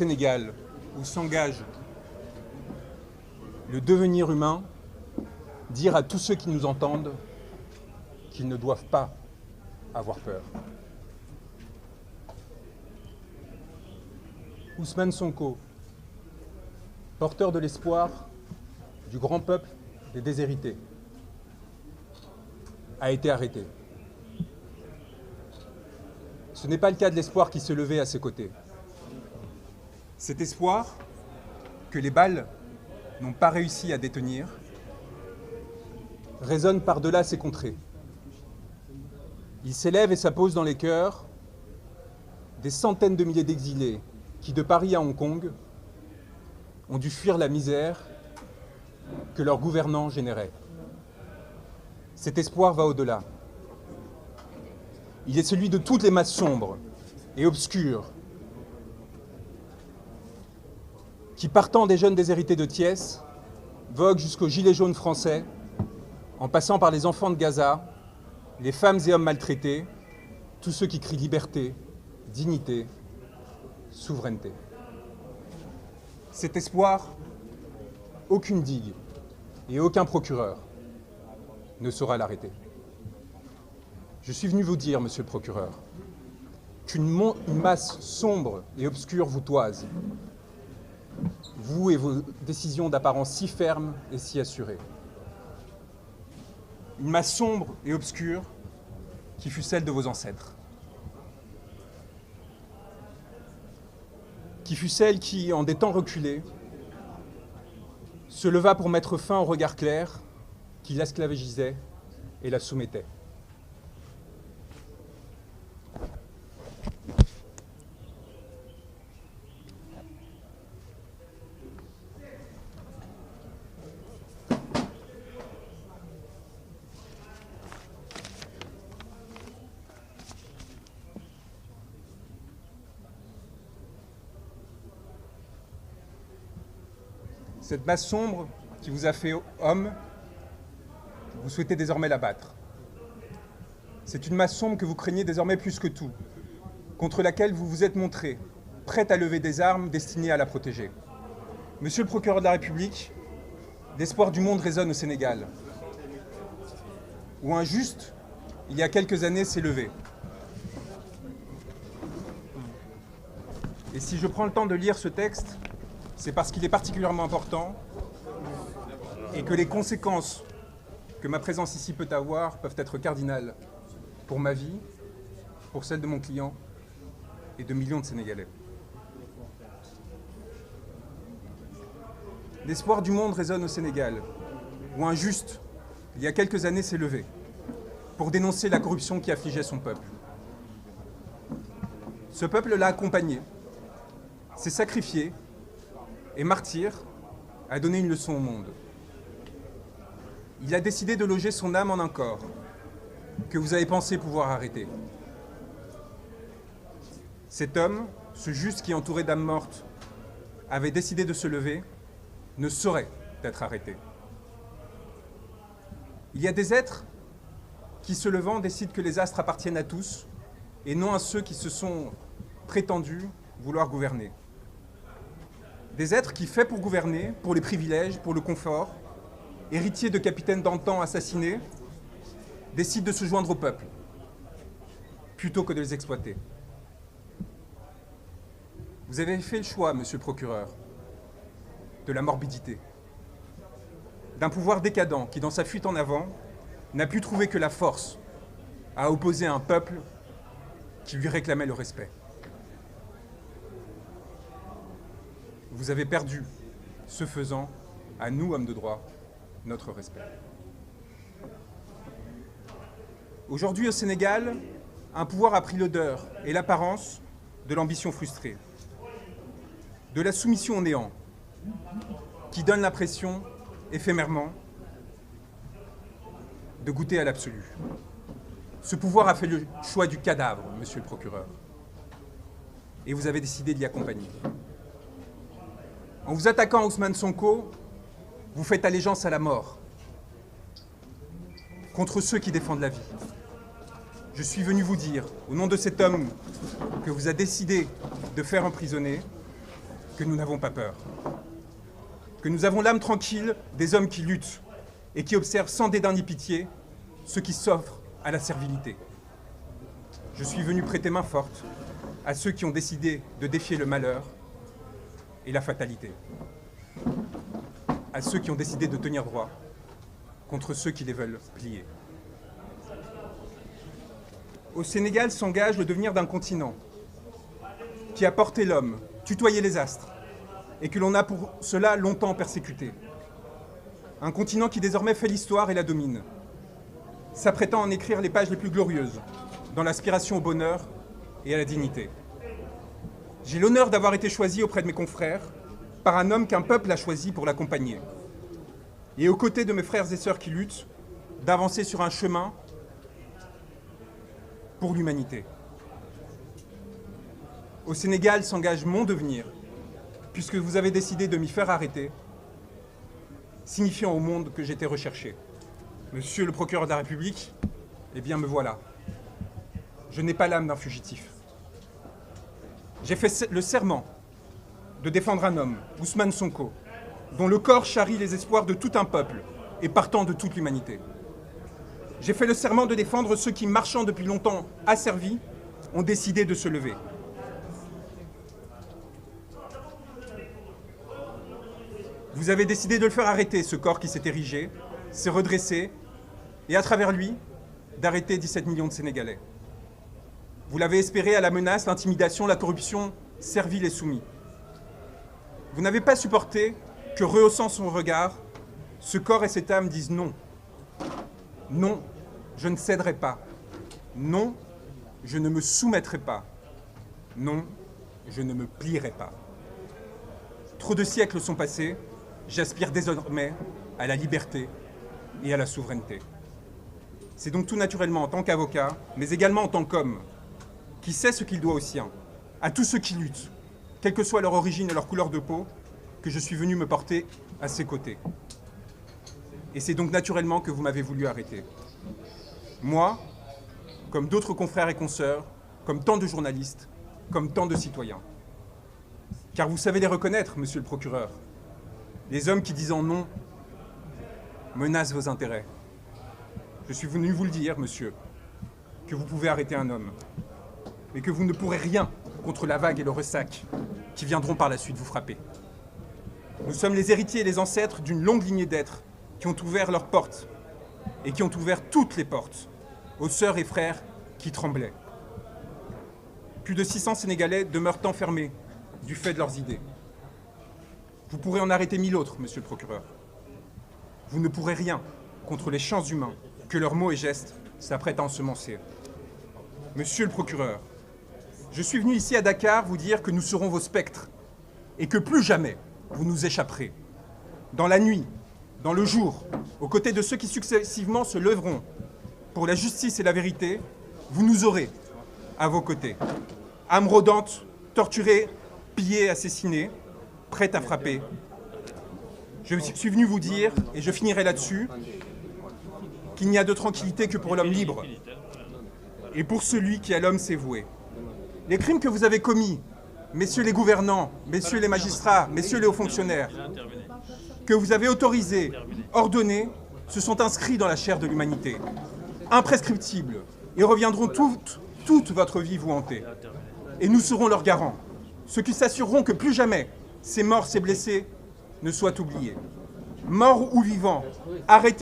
Sénégal, où s'engage le devenir humain, dire à tous ceux qui nous entendent qu'ils ne doivent pas avoir peur. Ousmane Sonko, porteur de l'espoir du grand peuple des déshérités, a été arrêté. Ce n'est pas le cas de l'espoir qui se levait à ses côtés. Cet espoir que les balles n'ont pas réussi à détenir résonne par-delà ces contrées. Il s'élève et s'appose dans les cœurs des centaines de milliers d'exilés qui, de Paris à Hong Kong, ont dû fuir la misère que leurs gouvernants généraient. Cet espoir va au-delà. Il est celui de toutes les masses sombres et obscures qui, partant des jeunes déshérités de Thiès, voguent jusqu'aux gilets jaunes français, en passant par les enfants de Gaza, les femmes et hommes maltraités, tous ceux qui crient liberté, dignité, souveraineté. Cet espoir, aucune digue et aucun procureur ne saura l'arrêter. Je suis venu vous dire, monsieur le procureur, qu'une masse sombre et obscure vous toise, vous et vos décisions d'apparence si fermes et si assurées. Une masse sombre et obscure qui fut celle de vos ancêtres. Qui fut celle qui, en des temps reculés, se leva pour mettre fin au regard clair qui l'esclavagisait et la soumettait. Cette masse sombre qui vous a fait homme, vous souhaitez désormais l'abattre. C'est une masse sombre que vous craignez désormais plus que tout, contre laquelle vous vous êtes montré, prête à lever des armes destinées à la protéger. Monsieur le procureur de la République, l'espoir du monde résonne au Sénégal, où un juste, il y a quelques années, s'est levé. Et si je prends le temps de lire ce texte, c'est parce qu'il est particulièrement important et que les conséquences que ma présence ici peut avoir peuvent être cardinales pour ma vie, pour celle de mon client et de millions de Sénégalais. L'espoir du monde résonne au Sénégal, où un juste, il y a quelques années, s'est levé pour dénoncer la corruption qui affligeait son peuple. Ce peuple l'a accompagné, s'est sacrifié et martyr a donné une leçon au monde. Il a décidé de loger son âme en un corps que vous avez pensé pouvoir arrêter. Cet homme, ce juste qui, entouré d'âmes mortes, avait décidé de se lever, ne saurait être arrêté. Il y a des êtres qui, se levant, décident que les astres appartiennent à tous et non à ceux qui se sont prétendus vouloir gouverner. Des êtres qui, faits pour gouverner, pour les privilèges, pour le confort, héritiers de capitaines d'antan assassinés, décident de se joindre au peuple, plutôt que de les exploiter. Vous avez fait le choix, monsieur le procureur, de la morbidité, d'un pouvoir décadent qui, dans sa fuite en avant, n'a pu trouver que la force à opposer un peuple qui lui réclamait le respect. Vous avez perdu, ce faisant, à nous, hommes de droit, notre respect. Aujourd'hui, au Sénégal, un pouvoir a pris l'odeur et l'apparence de l'ambition frustrée, de la soumission au néant, qui donne l'impression, éphémèrement, de goûter à l'absolu. Ce pouvoir a fait le choix du cadavre, monsieur le procureur, et vous avez décidé d'y accompagner. En vous attaquant à Ousmane Sonko, vous faites allégeance à la mort, contre ceux qui défendent la vie. Je suis venu vous dire, au nom de cet homme que vous a décidé de faire emprisonner, que nous n'avons pas peur, que nous avons l'âme tranquille des hommes qui luttent et qui observent sans dédain ni pitié ceux qui s'offrent à la servilité. Je suis venu prêter main forte à ceux qui ont décidé de défier le malheur et la fatalité, à ceux qui ont décidé de tenir droit contre ceux qui les veulent plier. Au Sénégal s'engage le devenir d'un continent qui a porté l'homme, tutoyé les astres, et que l'on a pour cela longtemps persécuté. Un continent qui désormais fait l'histoire et la domine, s'apprêtant à en écrire les pages les plus glorieuses, dans l'aspiration au bonheur et à la dignité. J'ai l'honneur d'avoir été choisi auprès de mes confrères par un homme qu'un peuple a choisi pour l'accompagner. Et aux côtés de mes frères et sœurs qui luttent, d'avancer sur un chemin pour l'humanité. Au Sénégal s'engage mon devenir, puisque vous avez décidé de m'y faire arrêter, signifiant au monde que j'étais recherché. Monsieur le procureur de la République, eh bien me voilà. Je n'ai pas l'âme d'un fugitif. J'ai fait le serment de défendre un homme, Ousmane Sonko, dont le corps charrie les espoirs de tout un peuple et partant de toute l'humanité. J'ai fait le serment de défendre ceux qui, marchant depuis longtemps asservis, ont décidé de se lever. Vous avez décidé de le faire arrêter, ce corps qui s'est érigé, s'est redressé, et à travers lui, d'arrêter 17 millions de Sénégalais. Vous l'avez espéré à la menace, l'intimidation, la corruption, servile et soumis. Vous n'avez pas supporté que, rehaussant son regard, ce corps et cette âme disent non. Non, je ne céderai pas. Non, je ne me soumettrai pas. Non, je ne me plierai pas. Trop de siècles sont passés, j'aspire désormais à la liberté et à la souveraineté. C'est donc tout naturellement en tant qu'avocat, mais également en tant qu'homme, qui sait ce qu'il doit aux siens, à tous ceux qui luttent, quelle que soit leur origine et leur couleur de peau, que je suis venu me porter à ses côtés. Et c'est donc naturellement que vous m'avez voulu arrêter. Moi, comme d'autres confrères et consoeurs, comme tant de journalistes, comme tant de citoyens. Car vous savez les reconnaître, monsieur le procureur. Les hommes qui, disant non, menacent vos intérêts. Je suis venu vous le dire, monsieur, que vous pouvez arrêter un homme, mais que vous ne pourrez rien contre la vague et le ressac qui viendront par la suite vous frapper. Nous sommes les héritiers et les ancêtres d'une longue lignée d'êtres qui ont ouvert leurs portes et qui ont ouvert toutes les portes aux sœurs et frères qui tremblaient. Plus de 600 Sénégalais demeurent enfermés du fait de leurs idées. Vous pourrez en arrêter 1000 autres, monsieur le procureur. Vous ne pourrez rien contre les champs humains que leurs mots et gestes s'apprêtent à ensemencer. Monsieur le procureur, je suis venu ici à Dakar vous dire que nous serons vos spectres et que plus jamais vous nous échapperez. Dans la nuit, dans le jour, aux côtés de ceux qui successivement se lèveront pour la justice et la vérité, vous nous aurez à vos côtés. Âmes rôdantes, torturées, pillées, assassinées, prêtes à frapper. Je suis venu vous dire, et je finirai là-dessus, qu'il n'y a de tranquillité que pour l'homme libre et pour celui qui à l'homme s'est voué. Les crimes que vous avez commis, messieurs les gouvernants, messieurs les magistrats, messieurs les hauts fonctionnaires, que vous avez autorisés, ordonnés, se sont inscrits dans la chair de l'humanité, imprescriptibles, et reviendront toute votre vie vous hanter. Et nous serons leurs garants, ceux qui s'assureront que plus jamais ces morts, ces blessés ne soient oubliés. Morts ou vivants, arrêtés.